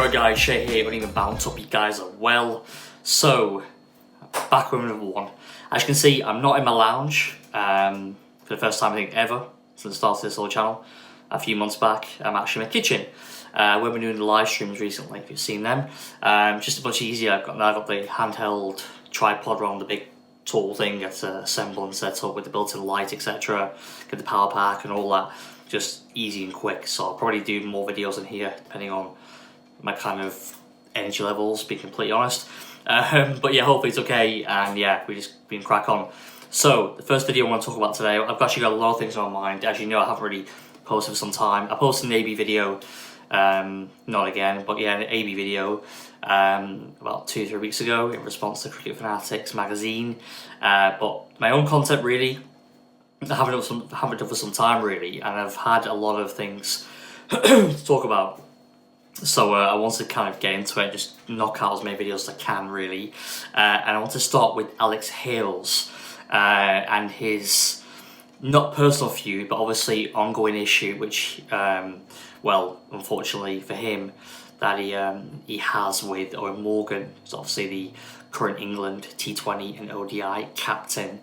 Alright guys, Shay here, don't even bounce up, you guys are well. So, back with number one. As you can see, I'm not in my lounge, for the first time I think ever, since the start of this whole channel. A few months back, I'm actually in my kitchen. We've been doing the live streams recently, if you've seen them. Just a bunch easier, I've got the handheld tripod around the big tall thing, get to assemble and set up with the built-in light, etc. Get the power pack and all that. Just easy and quick, so I'll probably do more videos in here, depending on my kind of energy levels, being completely honest. But yeah, hopefully it's okay, and yeah, we just been crack on. So, the first video I want to talk about today, I've actually got a lot of things on my mind. As you know, I haven't really posted for some time. I posted an AB video, not again, but yeah, an AB video about 2-3 weeks ago in response to Cricket Fanatics magazine. But my own content really, I haven't done for some time really, and I've had a lot of things to talk about. So I want to kind of get into it, just knock out as many videos as I can really. And I want to start with Alex Hales and his, not personal feud, but obviously ongoing issue, which, well, unfortunately for him, that he has with Eoin Morgan, who's obviously the current England T20 and ODI captain.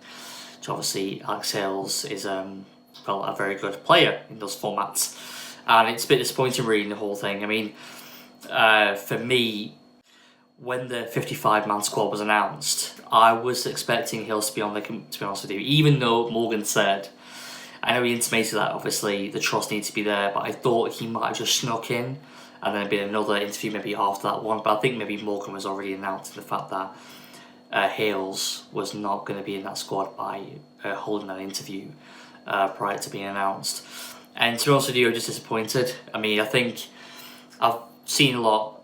So obviously Alex Hales is well, a very good player in those formats. And it's a bit disappointing reading the whole thing. I mean, for me, when the 55-man squad was announced, I was expecting Hales to be on the, to be honest with you, even though Morgan said, I know he intimated that obviously the trust needs to be there, but I thought he might have just snuck in and then be another interview maybe after that one. But I think maybe Morgan was already announcing the fact that Hales was not going to be in that squad by holding that interview prior to being announced. And to be honest with you, I'm just disappointed. I mean, I think I've seen a lot,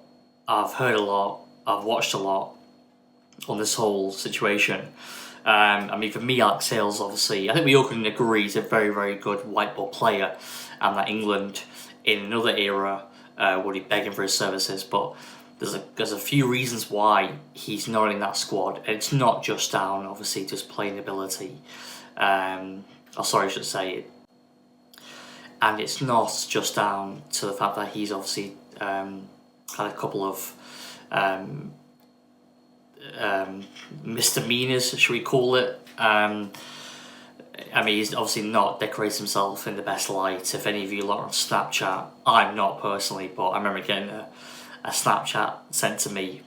I've heard a lot, I've watched a lot on this whole situation. I mean, for me, Alex Hales, obviously, I think we all can agree he's a very, very good white ball player, and that England, in another era, would be begging for his services. But there's a few reasons why he's not in that squad, and it's not just down, obviously, to his playing ability. I should say. And it's not just down to the fact that he's obviously had a couple of misdemeanors, should we call it. I mean, he's obviously not decorated himself in the best light. If any of you lot are on Snapchat, I'm not personally, but I remember getting a Snapchat sent to me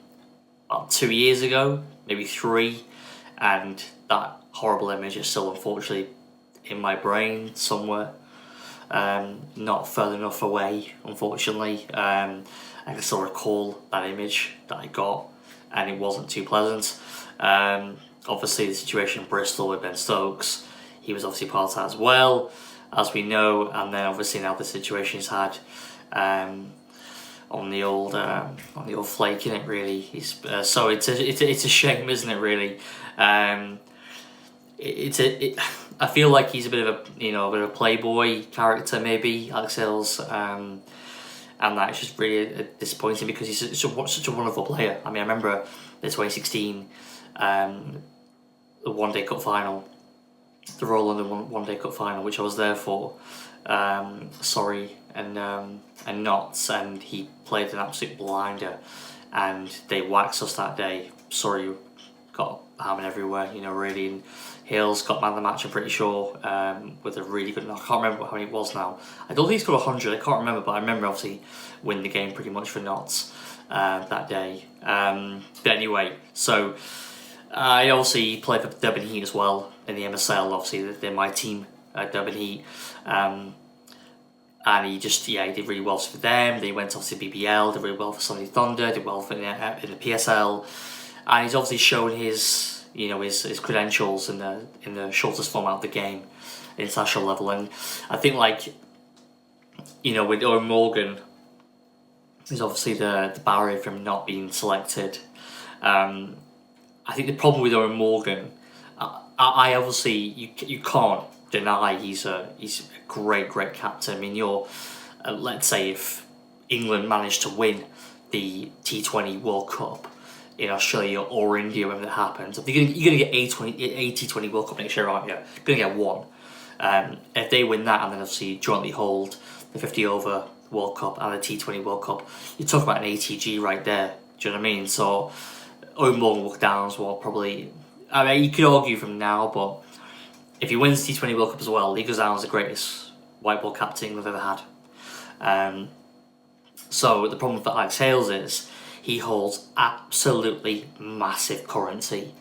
about 2 years ago, maybe 3, and that horrible image is still unfortunately in my brain somewhere. Not further enough away, unfortunately. I can still recall that image that I got, and it wasn't too pleasant. Obviously, the situation in Bristol with Ben Stokes, he was obviously part of that as well, as we know. And then obviously now the situation he's had on the old flake, in it really. He's so it's a shame, isn't it? Really. I feel like he's a bit of a playboy character, maybe, Alex Hales, and that's just really disappointing because he's such a wonderful player. I mean, I remember the 2016 the One Day Cup final, the Royal London One Day Cup final, which I was there for. Sorry and Notts, and he played an absolute blinder, and they waxed us that day. Sorry, got hammering everywhere, really. And Hales got man of the match, I'm pretty sure, with a really good knock. I can't remember how many it was now. I don't think he's got 100, I can't remember, but I remember obviously winning the game pretty much for Notts that day. But anyway, so I obviously played for Durban Heat as well in the MSL, obviously they're my team, Durban Heat. And he just, he did really well for them. They went off to BBL, did really well for Sunday Thunder, did well for in the PSL. And he's obviously shown his his credentials in the shortest format of the game, international level. And I think, like, with Eoin Morgan, there's obviously the barrier from not being selected. I think the problem with Eoin Morgan, I obviously you can't deny he's a great captain. I mean, you're let's say if England managed to win the T20 World Cup in Australia or India, whenever that happens, you're going to get a T20 World Cup next year, aren't you? You're going to get one. If they win that and then obviously jointly hold the 50 over World Cup and the T20 World Cup. You talk about an ATG right there. Do you know what I mean? So Eoin Morgan will go down as well. Probably. I mean, you could argue from now, but if he wins the T20 World Cup as well, he goes down as the greatest white ball captain we've ever had. So the problem with Alex Hales is he holds absolutely massive currency.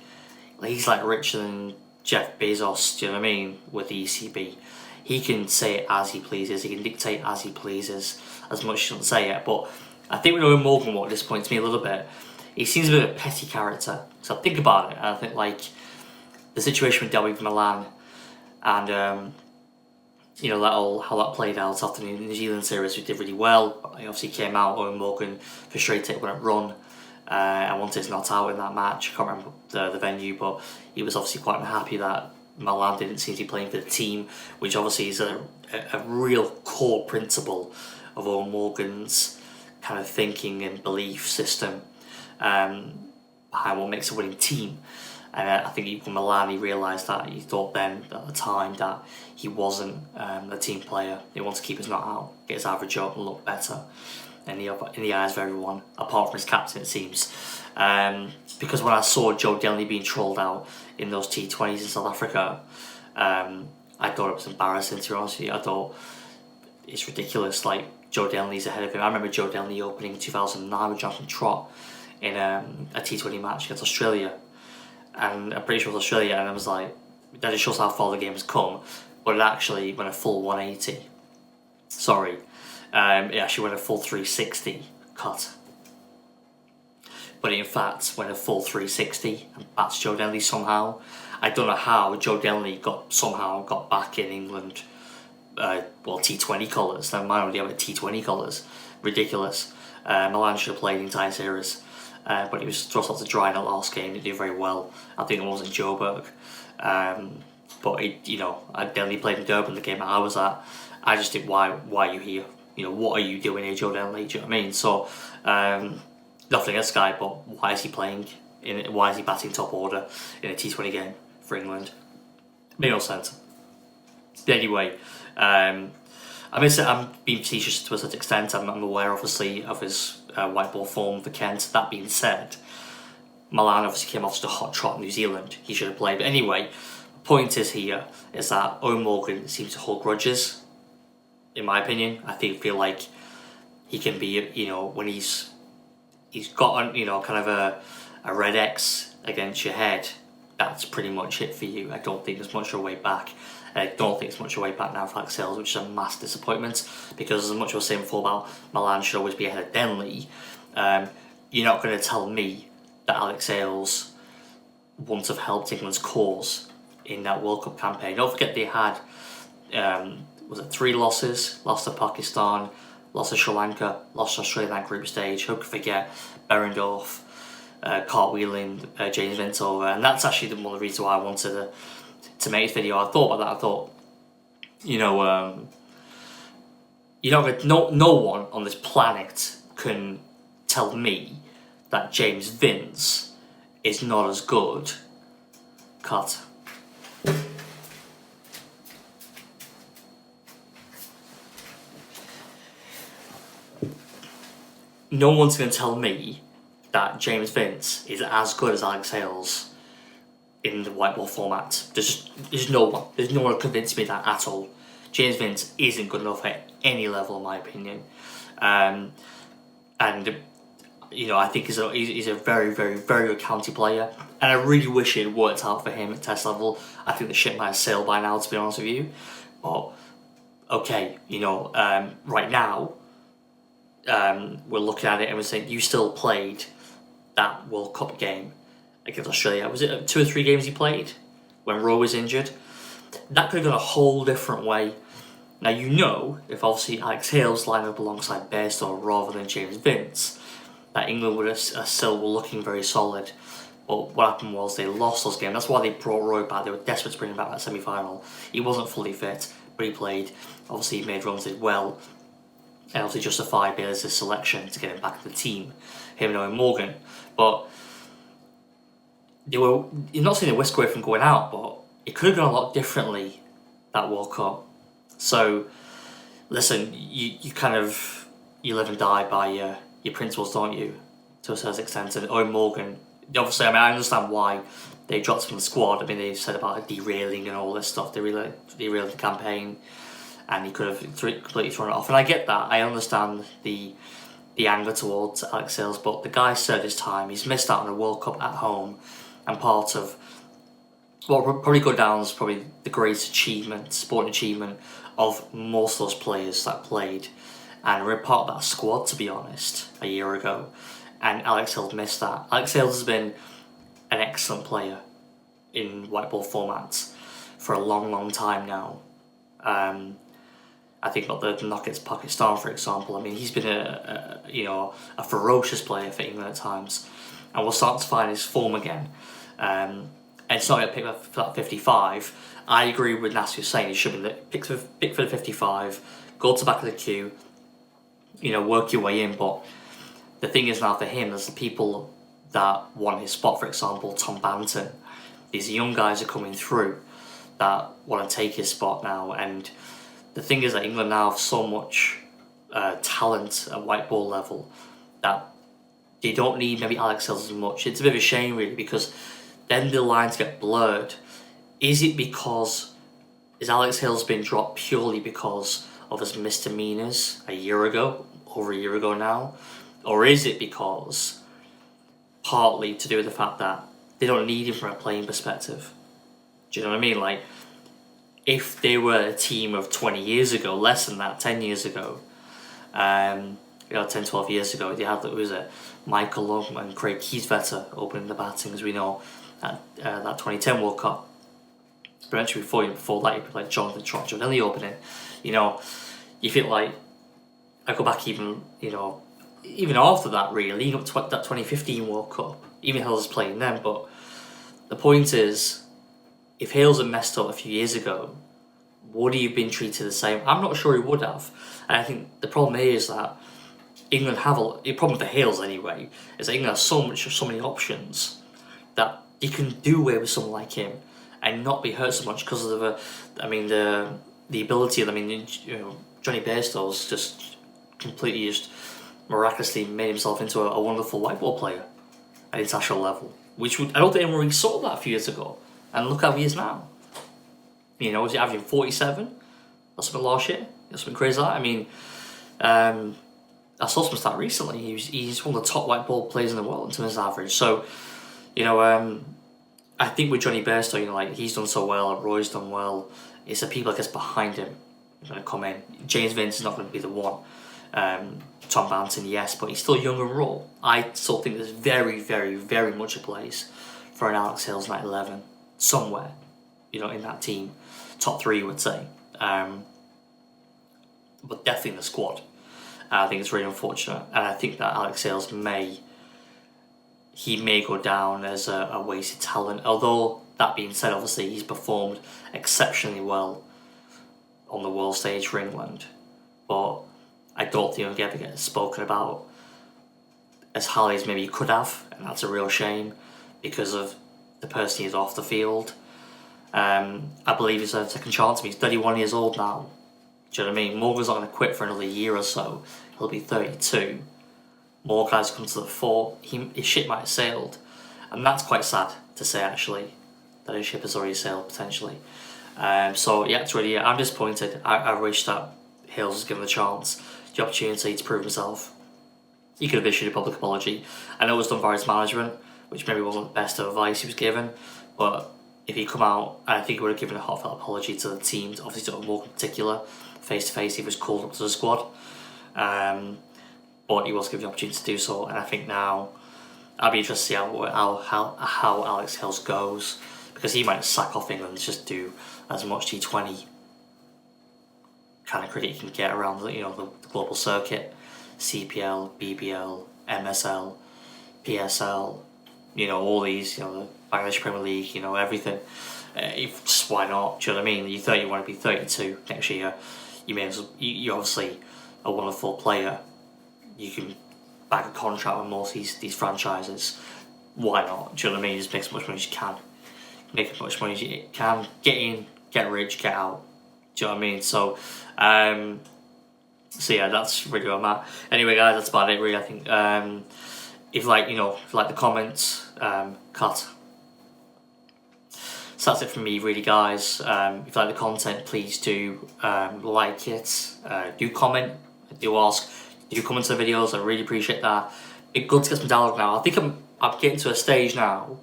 He's like richer than Jeff Bezos, do you know what I mean, with the ECB. He can say it as he pleases, he can dictate as he pleases, as much as he doesn't say it. But I think with Eoin Morgan, what disappoints me a little bit, he seems a bit of a petty character. So I think about it, and I think like the situation with Derby Milan and you know, how that played out after the New Zealand series, we did really well. He obviously came out, Eoin Morgan frustrated when it run. I wanted to not out in that match. I can't remember the venue, but he was obviously quite unhappy that Milan didn't seem to be playing for the team, which obviously is a real core principle of Eoin Morgan's kind of thinking and belief system behind what makes a winning team. And I think even Milan, he realised that. He thought then at the time that he wasn't a team player. He wanted to keep his knot out, get his average up, and look better in the eyes of everyone, apart from his captain, it seems. Because when I saw Joe Denley being trolled out in those T20s in South Africa, I thought it was embarrassing, to be honest with you. I thought it's ridiculous. Like, Joe Denley's ahead of him. I remember Joe Denley opening in 2009 with Jonathan Trott in a T20 match against Australia. And I'm pretty sure it was Australia, and I was like, that just shows how far the game has come. But it actually went a full 180. Sorry. It actually went a full 360 cut. But in fact, went a full 360 and bats Joe Denley somehow. I don't know how Joe Denley somehow got back in England, T20 colours. Never mind, already have T20 colours. Ridiculous. Milan should have played the entire series. But he was thrust out to dry in the last game. He did very well. I think it was in Joburg. But Denley played in Durban, the game that I was at. I just think, why are you here? You know, what are you doing here, Joe Denley? Do you know what I mean? So, nothing against Sky, but why is he playing? Why is he batting top order in a T20 game for England? Made no sense. But anyway, I'm being facetious to a certain extent. I'm aware, obviously, of his white ball form for Kent. That being said, Milan obviously came off to a hot trot in New Zealand. He should have played. But anyway, the point is here is that Eoin Morgan seems to hold grudges. In my opinion, I feel like he can be, when he's got kind of a red X against your head, that's pretty much it for you. I don't think there's much of a way back. I don't think it's much of a way back now for Alex Hales, which is a massive disappointment, because as much as I was saying before about Milan should always be ahead of Denley, you're not going to tell me that Alex Hales wouldn't have helped England's cause in that World Cup campaign. Don't forget they had, 3 losses? Lost to Pakistan, lost to Sri Lanka, lost to Australia in that group stage. Who could forget Berendorf, cartwheeling James Vintover, and that's actually one of the reasons why I wanted to make this video. I thought about that. I thought, no one on this planet can tell me that James Vince is not as good. Cut. No one's going to tell me that James Vince is as good as Alex Hales in the white ball format. There's no one. There's no one to convince me that at all. James Vince isn't good enough at any level, in my opinion. I think he's a very, very, very good county player, and I really wish it had worked out for him at test level. I think the ship might have sailed by now, to be honest with you. But okay, right now, we're looking at it and we're saying you still played that World Cup game against Australia. Was it 2 or 3 games he played when Rowe was injured? That could have gone a whole different way. Now, if obviously Alex Hales lined up alongside Bairstow rather than James Vince, that England would have still were looking very solid. But what happened was they lost those games. That's why they brought Rowe back. They were desperate to bring him back that semi-final. He wasn't fully fit, but he played. Obviously, he made runs, did well, and obviously justified Baylor's selection to get him back to the team, him and Eoin Morgan. But you're not saying they whisked away from going out, but it could have gone a lot differently, that World Cup. So listen, you kind of, you live and die by your principles, don't you? To a certain extent. And Owen Morgan, obviously, I mean, I understand why they dropped him from the squad. I mean, they said about derailing and all this stuff. They really derailed the campaign, and he could have completely thrown it off. And I get that. I understand the anger towards Alex Hales, but the guy served his time. He's missed out on a World Cup at home, and part of what will probably go down as probably the greatest achievement, sporting achievement of most of those players that played, and we're part of that squad, to be honest, a year ago, and Alex Hales missed that. Alex Hales has been an excellent player in white ball formats for a long time now. I think about the knockout Pakistan, for example. I mean, he's been a ferocious player for England at times, and we'll start to find his form again. And it's not going to pick up for that 55. I agree with Nasser saying he should be pick for the 55, go to the back of the queue, work your way in. But the thing is now for him, there's the people that want his spot. For example, Tom Banton. These young guys are coming through that want to take his spot now, and the thing is that England now have so much talent at white ball level that they don't need maybe Alex Hales as much. It's a bit of a shame, really, because then the lines get blurred. Is Alex Hales been dropped purely because of his misdemeanors over a year ago now? Or is it because partly to do with the fact that they don't need him from a playing perspective? Do you know what I mean? Like, if they were a team of 20 years ago, less than that, 10 years ago, 10, 12 years ago, they had, Michael Long and Craig Kieswetter opening the batting, as we know, at that 2010 World Cup. But actually, before that, you put like Jonathan Trott-Giovanelli opening. You feel like, I go back even after that, really, up to that 2015 World Cup, even Hales was playing then. But the point is, if Hales had messed up a few years ago, would he have been treated the same? I'm not sure he would have. And I think the problem here is that England have the problem with Hales anyway, is that England has so many options that you can do away with someone like him and not be hurt so much because of the ability of, Johnny Bairstow's just completely miraculously made himself into a wonderful white ball player at international level, which I don't think anyone really saw that a few years ago. And look how he is now. Was he averaging 47? That's been last year. That's been crazy. I saw some stat recently. He's one of the top white ball players in the world in terms of average. So, I think with Johnny Bairstow, he's done so well, Roy's done well. It's the people, I guess, behind him are going to come in. James Vince is not going to be the one. Tom Banton, yes, but he's still young and raw. I still think there's very, very, very much a place for an Alex Hales 9/11 somewhere, in that team. Top 3, you would say. But definitely in the squad. I think it's really unfortunate. And I think that Alex Hales may go down as a wasted talent. Although, that being said, obviously, he's performed exceptionally well on the world stage for England. But I don't think he'll ever get spoken about as highly as maybe he could have. And that's a real shame because of the person he is off the field. I believe he's a second chance. He's 31 years old now. Do you know what I mean? Morgan's not going to quit for another year or so. He'll be 32. More guys come to the fore. His ship might have sailed. And that's quite sad to say, actually, that his ship has already sailed, potentially. I'm disappointed. I wish that Hales was given the chance, the opportunity to prove himself. He could have issued a public apology. I know it was done by his management, which maybe wasn't the best of advice he was given, but if he'd come out, I think he would have given a heartfelt apology to the team, obviously to Morgan in particular, face to face. He was called up to the squad, but he was given the opportunity to do so. And I think now I'd be interested to see how Alex Hales goes, because he might sack off England and just do as much T20 kind of cricket you can get around the global circuit, CPL, BBL, MSL, PSL, all these, the Bangladesh Premier League, everything. Why not? Do you know what I mean? You want to be 32 next year. You're obviously a wonderful player. You can bag a contract with most of these franchises. Why not? Do you know what I mean? Just make as much money as you can. Make as much money as you can. Get in, get rich, get out. Do you know what I mean? So, So yeah, that's really where I'm at. Anyway, guys, that's about it. Really, I think if like if you like the comments, cut. So that's it from me, really, guys. If you like the content, please do like it. Do comment. Do ask. Do comment to the videos. I really appreciate that. It's good to get some dialogue now. I think I'm getting to a stage now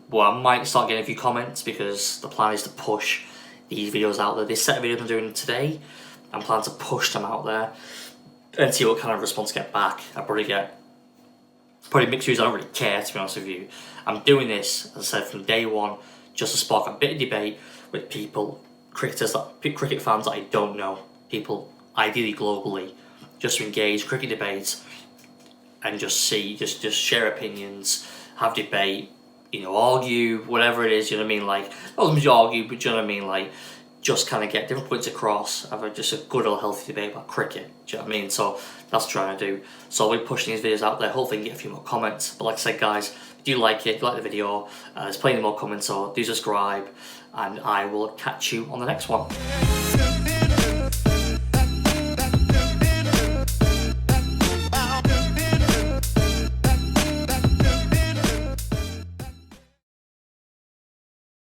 where I might start getting a few comments, because the plan is to push these videos out there. This set of videos I'm doing today, I'm planning to push them out there and see what kind of response I get back. I probably mixed views. I don't really care, to be honest with you. I'm doing this, as I said, from day one, just to spark a bit of debate with people, cricket fans that I don't know, people ideally globally, just to engage cricket debates and just share opinions, have debate, argue, whatever it is, you know what I mean? Like, not as much argue, but you know what I mean? Like, just kind of get different points across, have just a good old healthy debate about cricket, do you know what I mean? So that's what I'm trying to do. So I'll be pushing these videos out there, hopefully I can get a few more comments. But like I said, guys, if you like it, if you like the video, there's plenty more comments, so do subscribe, and I will catch you on the next one.